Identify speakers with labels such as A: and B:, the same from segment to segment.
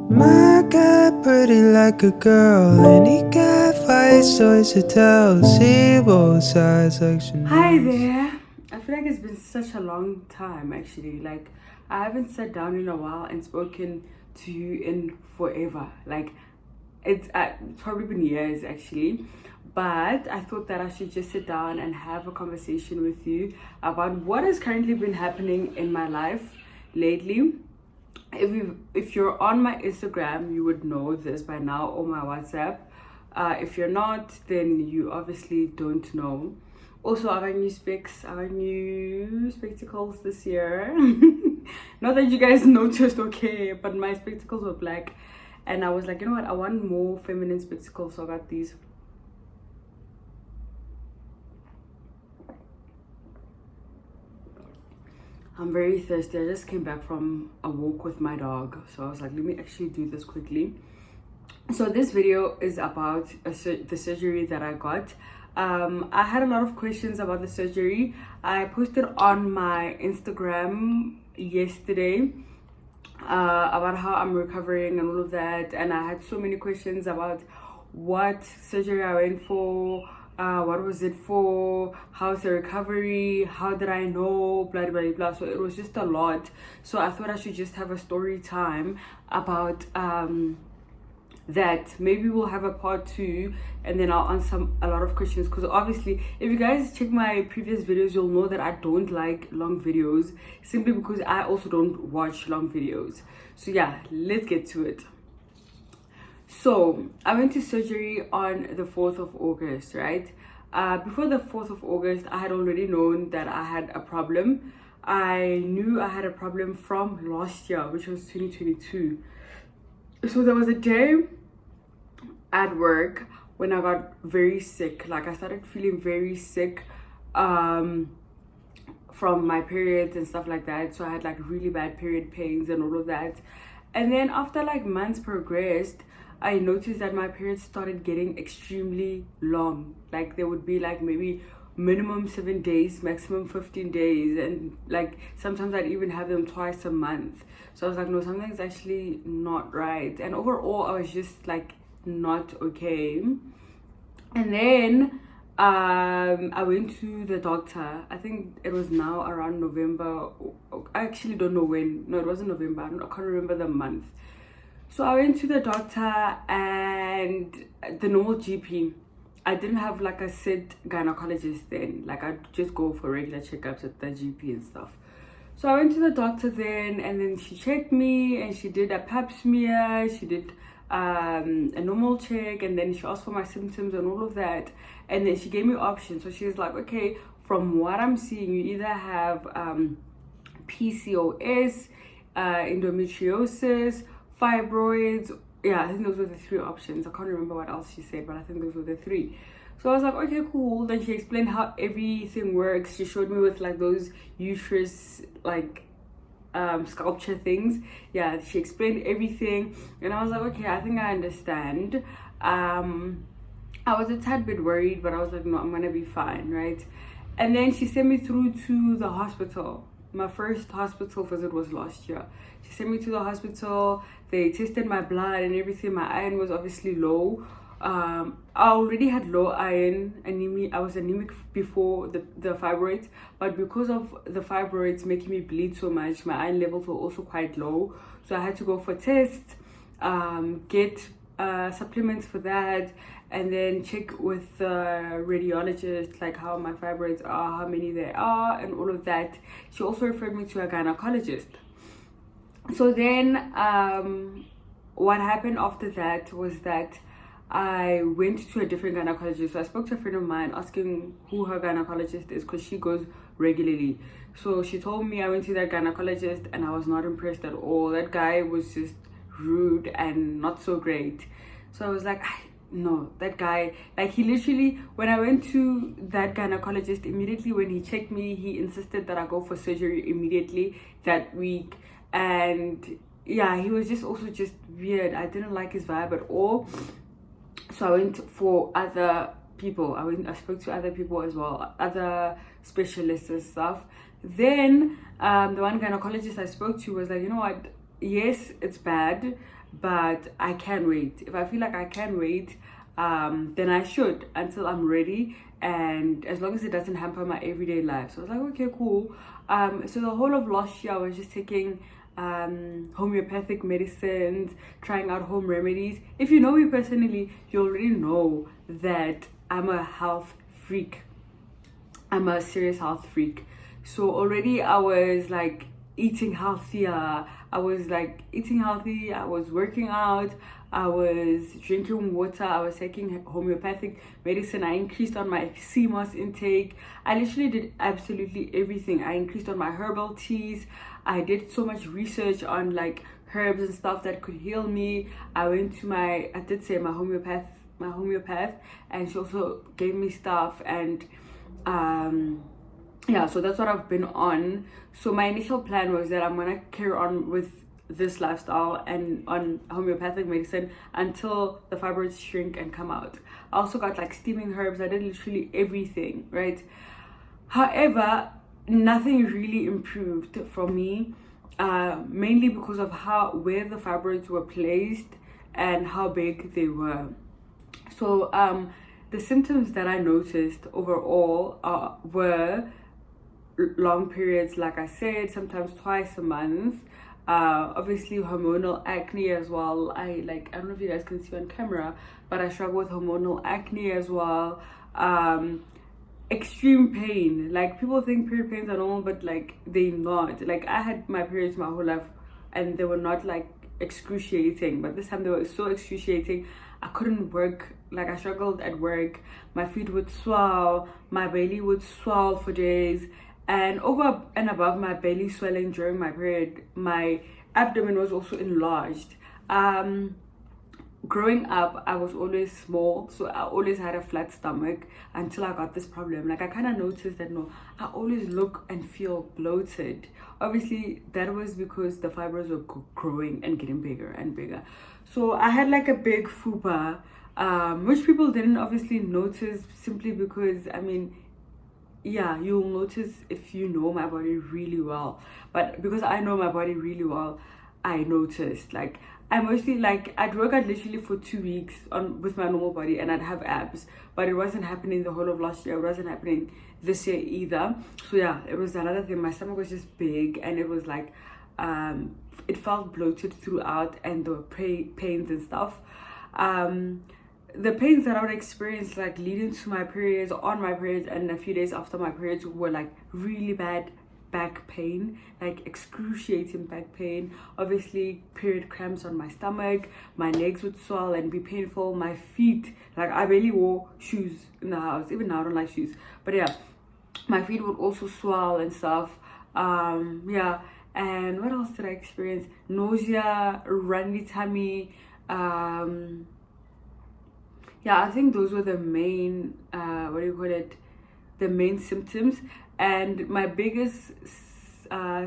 A: My cat pretty like a girl, and he got 5 stories to tell. See both sides like she knows.
B: Hi there. I feel like it's been such a long time actually. Like I haven't sat down in a while and spoken to you in forever. Like it's probably been years actually. But I thought that I should just sit down and have a conversation with you about what has currently been happening in my life lately. If you're on my Instagram, you would know this by now, or my WhatsApp. If you're not, then you obviously don't know. Also, I got new specs. I got new spectacles this year. Not that you guys noticed, okay, but my spectacles were black, and I was like, you know what? I want more feminine spectacles, so I got these. I'm very thirsty. I just came back from a walk with my dog, so I was like, let me actually do this quickly. So this video is about the surgery that I got. I had a lot of questions about the surgery. I posted on my Instagram yesterday about how I'm recovering and all of that, and I had so many questions about what surgery I went for, what was it for, how's the recovery, how did I know, blah blah blah. So it was just a lot, so I thought I should just have a story time about that. Maybe we'll have a part 2, and then I'll answer a lot of questions, because obviously if you guys check my previous videos, you'll know that I don't like long videos, simply because I also don't watch long videos. So yeah, let's get to it. So I went to surgery on the 4th of August, right? Before the 4th of August, I had already known that I had a problem. I knew I had a problem from last year, which was 2022. So there was a day at work when I got very sick. Like I started feeling very sick from my periods and stuff like that. So I had like really bad period pains and all of that. And then after like months progressed, I noticed that my periods started getting extremely long. Like they would be like maybe minimum 7 days, maximum 15 days, and like sometimes I'd even have them twice a month. So I was like, no, something's actually not right. And overall I was just like not okay. And then I went to the doctor. I think it was now around November. I actually don't know when. No, it wasn't November. I can't remember the month. So I went to the doctor and the normal GP. I didn't have like a set gynecologist then. Like I'd just go for regular checkups at the GP and stuff. So I went to the doctor then, and then she checked me and she did a pap smear. She did a normal check, and then she asked for my symptoms and all of that. And then she gave me options. So she was like, okay, from what I'm seeing, you either have PCOS, endometriosis, fibroids. Yeah, I think those were the 3 options. I can't remember what else she said, but I think those were the 3. So I was like, okay, cool. Then she explained how everything works. She showed me with like those uterus like sculpture things. Yeah, she explained everything, and I was like, okay, I think I understand. I was a tad bit worried, but I was like, no, I'm gonna be fine, right? And then she sent me through to the hospital. My first hospital visit was last year. She sent me to the hospital. They tested my blood and everything. My iron was obviously low. I already had low iron, anemia. I was anemic before the fibroids, but because of the fibroids making me bleed so much, my iron levels were also quite low. So I had to go for tests, get supplements for that, and then check with the radiologist like how my fibroids are, how many there are, and all of that. She also referred me to a gynecologist. So then what happened after that was that I went to a different gynecologist. So I spoke to a friend of mine asking who her gynecologist is, because she goes regularly. So she told me I went to that gynecologist, and I was not impressed at all. That guy was just rude and not so great. So I was like, no, that guy, like he literally, when I went to that gynecologist, immediately when he checked me, he insisted that I go for surgery immediately that week. And yeah, he was just also just weird. I didn't like his vibe at all. So I went for other people. I spoke to other people as well, other specialists and stuff. Then the one gynecologist I spoke to was like, you know what, yes, it's bad, but I can wait. If I feel like I can wait, then I should until I'm ready, and as long as it doesn't hamper my everyday life. So I was like, okay, cool. So the whole of last year I was just taking homeopathic medicines, trying out home remedies. If you know me personally, you already know that I'm a health freak. I'm a serious health freak. So already I was like eating healthier. I was like eating healthy. I was working out. I was drinking water. I was taking homeopathic medicine. I increased on my sea moss intake. I literally did absolutely everything. I increased on my herbal teas. I did so much research on like herbs and stuff that could heal me. I went to my homeopath, and she also gave me stuff, and yeah, so that's what I've been on. So my initial plan was that I'm gonna carry on with this lifestyle and on homeopathic medicine until the fibroids shrink and come out. I also got like steaming herbs. I did literally everything, right? However, nothing really improved for me, mainly because of where the fibroids were placed and how big they were. So the symptoms that I noticed overall were long periods, like I said, sometimes twice a month. Obviously hormonal acne as well. I don't know if you guys can see on camera, but I struggle with hormonal acne as well. Extreme pain. Like, people think period pains are normal, but like they're not. Like, I had my periods my whole life and they were not like excruciating, but this time they were so excruciating. I couldn't work. Like, I struggled at work. My feet would swell, my belly would swell for days, and over and above my belly swelling during my period, my abdomen was also enlarged. Growing up, I was always small, so I always had a flat stomach until I got this problem. Like, I kind of noticed that I always look and feel bloated. Obviously that was because the fibroids were growing and getting bigger and bigger. So I had like a big fupa, which people didn't obviously notice, simply because, I mean, yeah, you'll notice if you know my body really well. But because I know my body really well, I noticed. Like, I mostly, like, I'd work out literally for 2 weeks with my normal body and I'd have abs, but it wasn't happening the whole of last year. It wasn't happening this year either. So yeah, it was another thing. My stomach was just big, and it was like it felt bloated throughout, and there were pains and stuff. The pains that I would experience, like, leading to my periods, on my periods, and a few days after my periods were like really bad back pain, like excruciating back pain. Obviously period cramps on my stomach. My legs would swell and be painful. My feet, like, I barely wore shoes in the house. Even now I don't like shoes, but yeah, my feet would also swell and stuff. Yeah, and what else did I experience? Nausea, runny tummy. Yeah, I think those were the main the main symptoms. And my biggest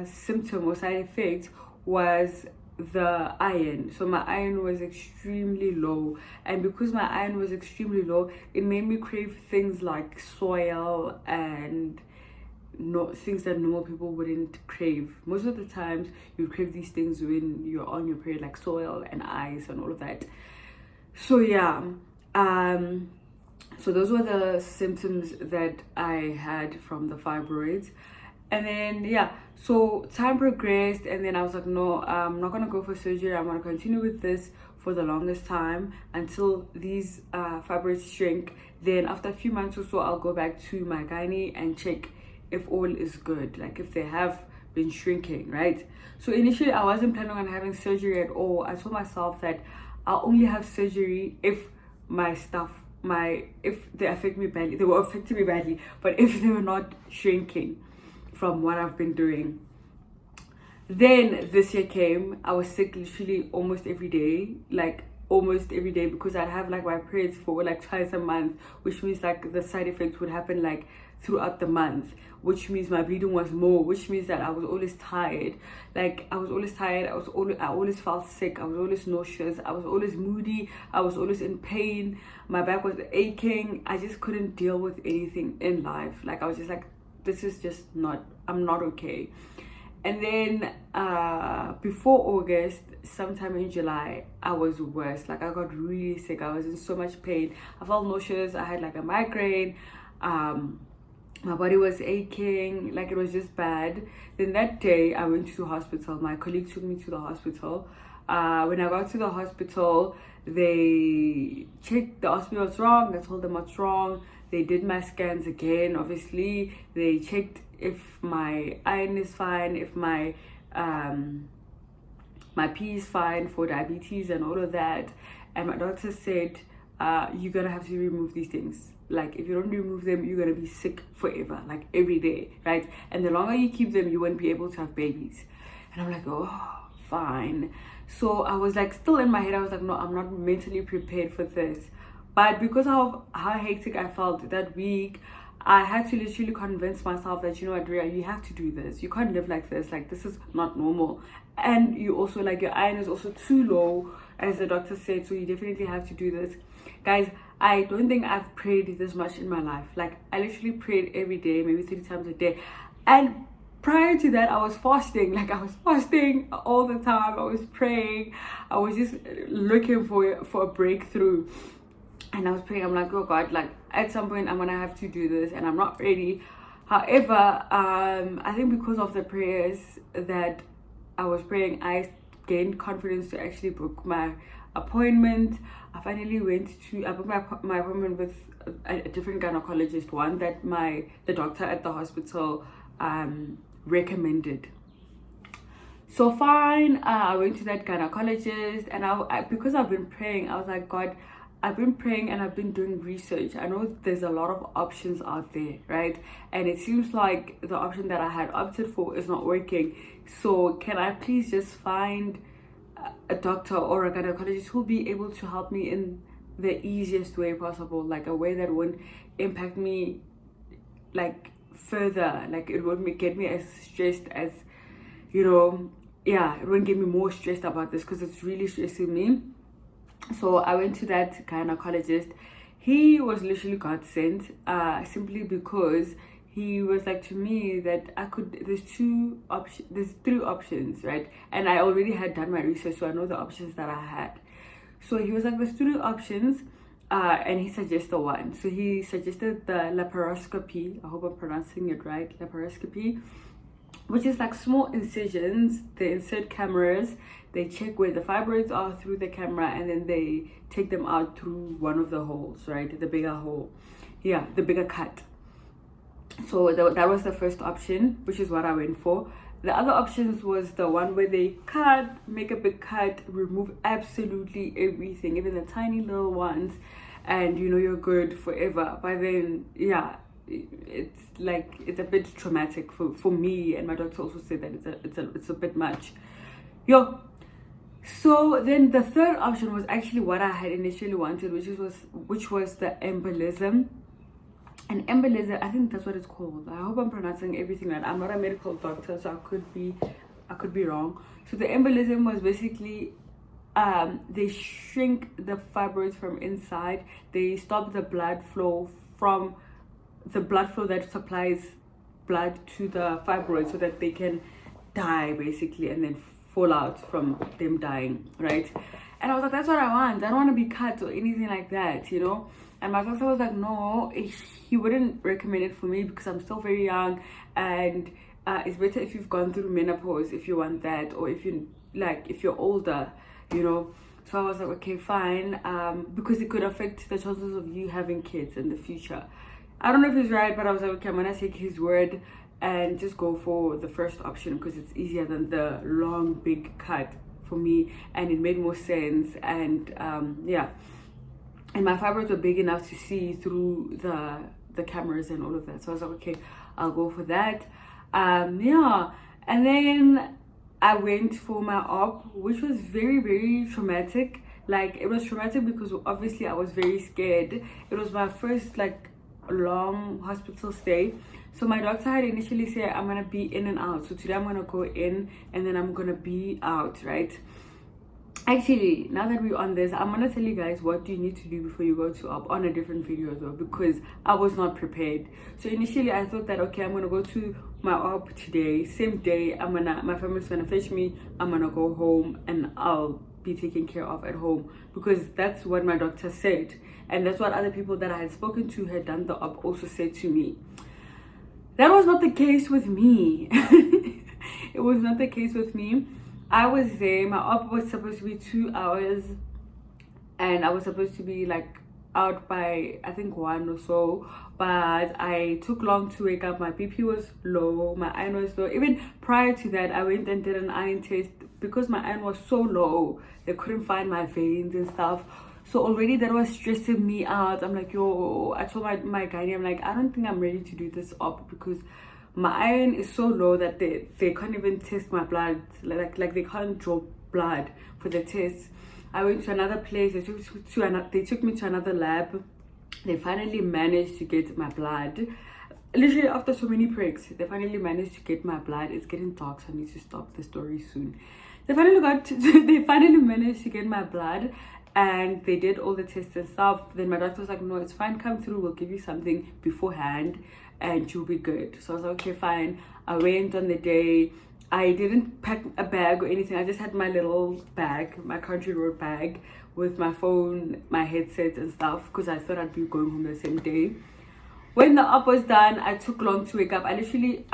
B: symptom or side effect was the iron. So my iron was extremely low, and because my iron was extremely low, it made me crave things like soil and things that normal people wouldn't crave. Most of the times you crave these things when you're on your period, like soil and ice and all of that. So yeah, so those were the symptoms that I had from the fibroids. And then yeah, so time progressed, and then I was like, no, I'm not gonna go for surgery. I'm gonna continue with this for the longest time until these fibroids shrink. Then after a few months or so, I'll go back to my gynae and check if all is good, like if they have been shrinking, right? So initially I wasn't planning on having surgery at all. I told myself that I'll only have surgery if if they affect me badly. They were affecting me badly, but if they were not shrinking from what I've been doing. Then this year came. I was sick literally almost every day, because I'd have like my periods for like twice a month, which means like the side effects would happen like throughout the month, which means my bleeding was more, which means that I was always tired. I always felt sick. I was always nauseous. I was always moody. I was always in pain. My back was aching. I just couldn't deal with anything in life. Like, I was just like, this is just not, I'm not okay. And then before August, sometime in July, I was worse. Like I got really sick. I was in so much pain. I felt nauseous. I had like a migraine. My body was aching. Like it was just bad. Then that day I went to the hospital. My colleague took me to the hospital. When I got to the hospital, they checked, the hospital was wrong. I told them what's wrong. They did my scans again. Obviously they checked if my iron is fine, if my my P is fine for diabetes and all of that. And my doctor said, you're gonna have to remove these things. Like if you don't remove them, you're gonna be sick forever, like every day, right? And the longer you keep them, you won't be able to have babies. And I'm like, oh, fine. So I was like, still in my head, I was like, no, I'm not mentally prepared for this. But because of how hectic I felt that week, I had to literally convince myself that, you know what, Rhea, you have to do this. You can't live like this. Like, this is not normal. And you also, like, your iron is also too low, as the doctor said. So you definitely have to do this. Guys, I don't think I've prayed this much in my life. Like, I literally prayed every day, maybe 3 times a day. And prior to that, I was fasting. Like, I was fasting all the time. I was praying. I was just looking for a breakthrough. And I was praying, I'm like, oh God, like at some point I'm gonna have to do this and I'm not ready. However, I think because of the prayers that I was praying, I gained confidence to actually book my appointment. I finally I booked my appointment with a different gynecologist, one that the doctor at the hospital recommended. So fine, I went to that gynecologist, and I because I've been praying, I was like, God, I've been praying and I've been doing research. I know there's a lot of options out there, right? And it seems like the option that I had opted for is not working. So can I please just find a doctor or a gynecologist who'll be able to help me in the easiest way possible, like a way that won't impact me like further, like it won't get me as stressed as, you know, yeah, it won't get me more stressed about this because it's really stressing me. So I went to that gynecologist. He was literally God sent, simply because he was like to me that there's 3 options, right? And I already had done my research, so I know the options that I had. So he was like, there's 3 options, and he suggested one. So he suggested the laparoscopy. I hope I'm pronouncing it right, laparoscopy, which is like small incisions. They insert cameras, they check where the fibroids are through the camera, and then they take them out through one of the holes, right? The bigger hole. Yeah, the bigger cut. So that was the first option, which is what I went for. The other options was the one where they make a big cut, remove absolutely everything, even the tiny little ones, and you know you're good forever. But then, yeah, it's like it's a bit traumatic for me, and my doctor also said that it's a bit much. So then the third option was actually what I had initially wanted, which was the embolism. And embolism, I think that's what it's called. I hope I'm pronouncing everything right. I'm not a medical doctor, so I could be wrong. So the embolism was basically they shrink the fibroids from inside. They stop the blood flow that supplies blood to the fibroids so that they can die basically and then fall out from them dying, right? And I was like, that's what I want. I don't want to be cut or anything like that, you know? And my doctor was like, no, he wouldn't recommend it for me because I'm still very young, and it's better if you've gone through menopause if you want that, or if you're older, you know. So I was like, okay, fine, because it could affect the chances of you having kids in the future. I don't know if he's right, but I was like, okay, I'm gonna take his word and just go for the first option because it's easier than the long big cut for me, and it made more sense. And yeah, and my fibroids were big enough to see through the cameras and all of that. So I was like, okay, I'll go for that. Yeah, and then I went for my op, which was very, very traumatic. Like, it was traumatic because obviously I was very scared. It was my first like long hospital stay. So my doctor had initially said I'm gonna be in and out. So today I'm gonna go in and then I'm gonna be out, right? Actually, now that we're on this, I'm gonna tell you guys what you need to do before you go to op on a different video though, because I was not prepared. So initially I thought that, okay, I'm gonna go to my op today, same day, my family's gonna fetch me, I'm gonna go home and I'll be taken care of at home, because that's what my doctor said, and that's what other people that I had spoken to had done the op also said to me. That was not the case with me. It was not the case with me. I was there, my op was supposed to be 2 hours, and I was supposed to be like out by I think 1 or so, but I took long to wake up. My BP was low, my iron was low. Even prior to that, I went and did an iron test. Because my iron was so low, they couldn't find my veins and stuff. So already that was stressing me out. I'm like, yo, I told my gynae, I'm like, I don't think I'm ready to do this op, because my iron is so low that they can't even test my blood. Like they can't draw blood for the test. I went to another place. They took me to another lab. They finally managed to get my blood. Literally after so many pricks, they finally managed to get my blood. It's getting dark, so I need to stop the story soon. They finally managed to get my blood, and they did all the tests and stuff. Then my doctor was like, no, it's fine, come through, we'll give you something beforehand and you'll be good. So I was like, okay, fine. I went on the day. I didn't pack a bag or anything. I just had my little bag, my country road bag, with my phone, my headset and stuff, because I thought I'd be going home the same day. When the op was done, I took long to wake up. I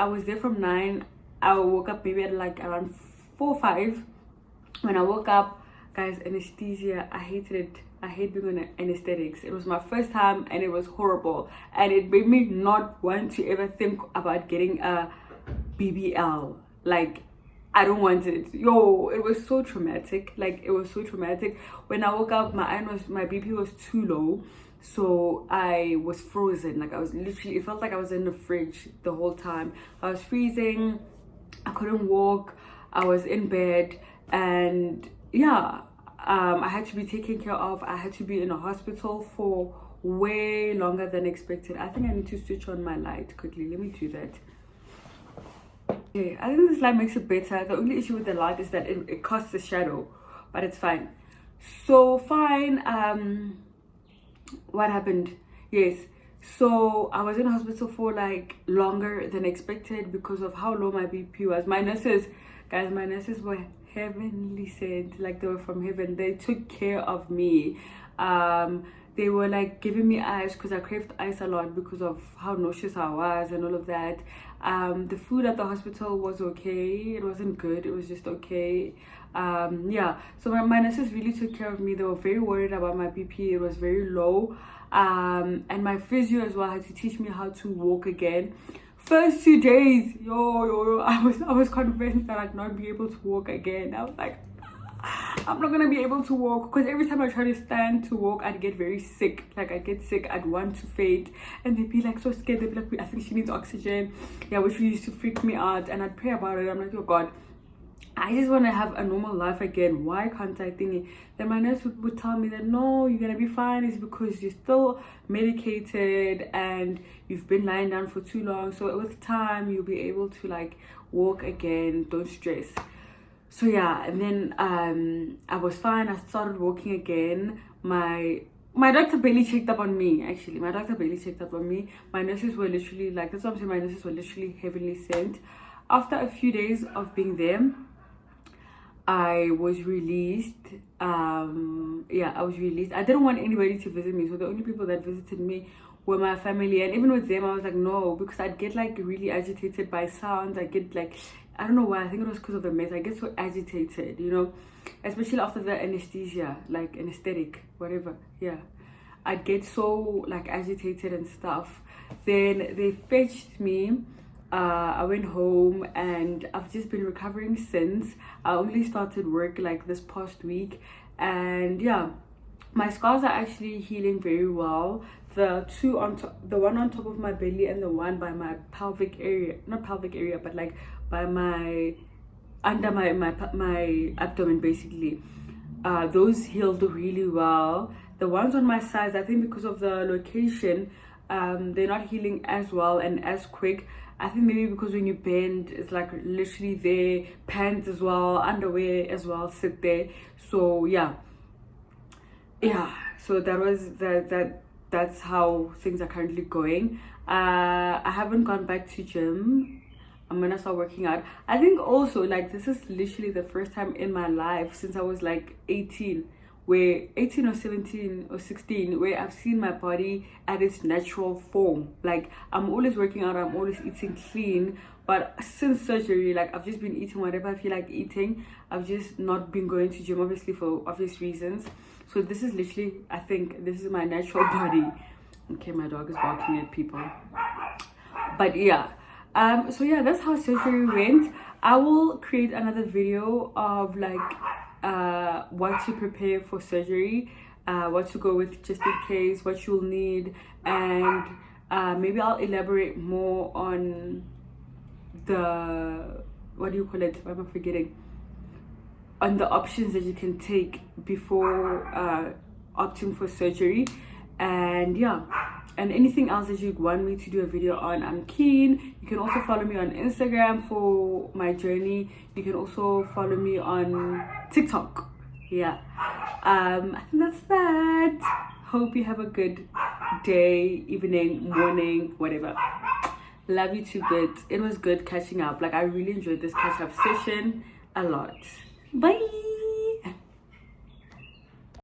B: was there from 9. I woke up maybe at like around 4 or 5. When I woke up, guys, anesthesia, I hated it. I hate being on anesthetics. It was my first time and it was horrible. And it made me not want to ever think about getting a BBL. Like, I don't want it. Yo, it was so traumatic. Like, it was so traumatic. When I woke up, my BP was too low. So I was frozen. Like, I was literally, it felt like I was in the fridge the whole time. I was freezing. I couldn't walk. I was in bed. And yeah, I had to be taken care of. I had to be in a hospital for way longer than expected. I think I need to switch on my light quickly. Let me do that. Okay, I think this light makes it better. The only issue with the light is that it casts a shadow, but it's fine. So fine. What happened? Yes, so I was in hospital for like longer than expected because of how low my BP was. My nurses, guys, my nurses were heavenly sent. Like, they were from heaven. They took care of me. They were like giving me ice, because I craved ice a lot because of how nauseous I was and all of that. The food at the hospital was okay. It wasn't good, it was just okay. Yeah, so my nurses really took care of me. They were very worried about my BP. It was very low. And my physio as well had to teach me how to walk again. First 2 days, yo, I was convinced that I'd not be able to walk again. I was like, I'm not gonna be able to walk, because every time I try to stand to walk, I'd get very sick. Like, I'd get sick, I'd want to faint, and they'd be like so scared. They'd be like, I think she needs oxygen. Yeah, which used to freak me out. And I'd pray about it. I'm like, oh God, I just want to have a normal life again. Why can't I think? Then my nurse would tell me that, no, you're gonna be fine. It's because you're still medicated and you've been lying down for too long. So with time, you'll be able to like walk again. Don't stress. So yeah, and then I was fine. I started walking again. My doctor barely checked up on me. Actually, my doctor barely checked up on me. My nurses were literally like, that's what I'm saying. My nurses were literally heavenly sent. After a few days of being there, I was released. Yeah, I was released. I didn't want anybody to visit me, so the only people that visited me were my family. And even with them, I was like, no, because I'd get like really agitated by sounds. I get like, I don't know why, I think it was because of the meds. I get so agitated, you know, especially after the anesthesia, like anesthetic, whatever. Yeah, I'd get so like agitated and stuff. Then they fetched me. I went home and I've just been recovering since. I only started work like this past week, and yeah, my scars are actually healing very well. The two on top, the one on top of my belly and the one by my pelvic area, not pelvic area, but like by my under my abdomen basically, those healed really well. The ones on my sides, I think because of the location, they're not healing as well and as quick. I think maybe because when you bend, it's like literally there, pants as well, underwear as well sit there. So yeah, so that was that's how things are currently going. I haven't gone back to gym. I'm gonna start working out. I think also, like, this is literally the first time in my life since I was like 18, where 18 or 17 or 16, where I've seen my body at its natural form. Like, I'm always working out, I'm always eating clean, but since surgery, like, I've just been eating whatever I feel like eating. I've just not been going to gym, obviously, for obvious reasons. So this is literally, I think this is my natural body. Okay, my dog is barking at people, but yeah. So yeah, that's how surgery went. I will create another video of like what to prepare for surgery, what to go with just in case, what you'll need, and maybe I'll elaborate more on the, what do you call it, why am I forgetting, on the options that you can take before opting for surgery. And yeah, and anything else that you want me to do a video on, I'm keen. You can also follow me on Instagram for my journey. You can also follow me on TikTok. Yeah, I think that's that. Hope you have a good day, evening, morning, whatever. Love you to bits. It was good catching up. Like, I really enjoyed this catch up session a lot. Bye.